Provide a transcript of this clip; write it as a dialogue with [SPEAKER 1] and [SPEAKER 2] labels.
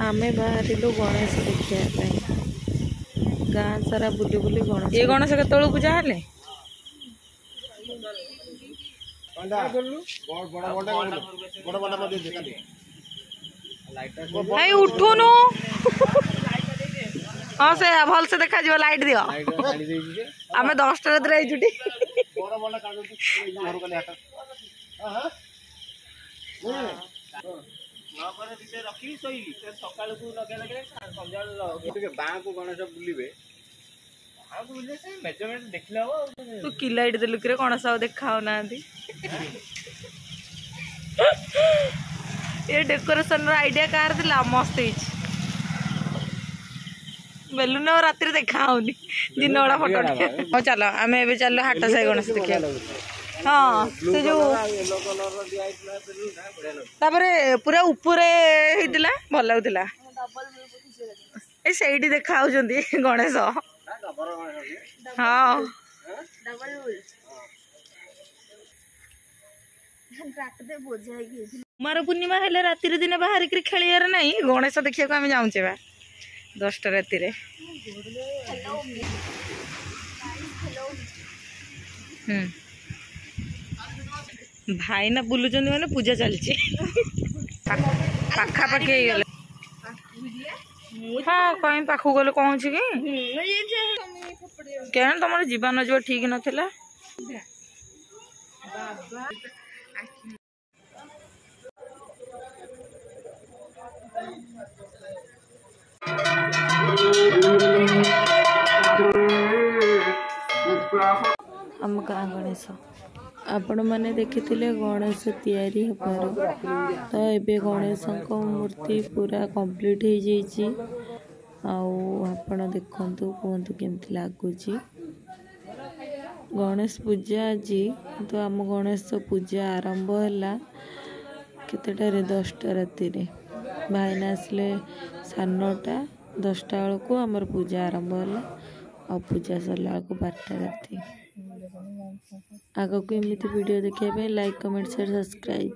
[SPEAKER 1] आमे बाहरिलु गणेश देखा गाँ सारा बुली बुली गणेश ये गणेश के पूजा हेले भाई उठुनु हाँ से भल से देखा जीव लाइट दियो आम 10टा रात छुट्टी तू कि लाइट देलु कि गणेश देखा ना ये डेकोरेशन आइडिया कार दिला मस्त बेलून राति देखा होनी दिन बड़ा फोटो चलो आम ए चलो हाट साई गणेश देखा हाँ से जो पूरा ऊपर भल लगुला से देखा गणेश हाँ कुमार पूर्णिमा हेले राति दिन बाहर खेलियार नहीं गणेश देखा आम जाऊे बा 10टा राति भाई ना बुलुच मैंने पूजा चलती पाखापाखि गले हाँ कहीं पाख गले कौन कि क्या तुम जीवन जो ठीक नाला आम गाँ गणेश आपण मैंने देखी गणेश तैयारी होबार तो ये गणेश मूर्ति पूरा कंप्लीट हो जाइए आपण देखु कहतु केमती लगुच गणेश पूजा आज तो आम गणेश पूजा आरंभ है केतटारे 10टा राति भाईना आसले 9:30 10टा बेलू आमर पूजा आरंभ है आ पूजा सरला 12टा राति आगक एमती वीडियो देखिए लाइक कमेंट शेयर सब्सक्राइब।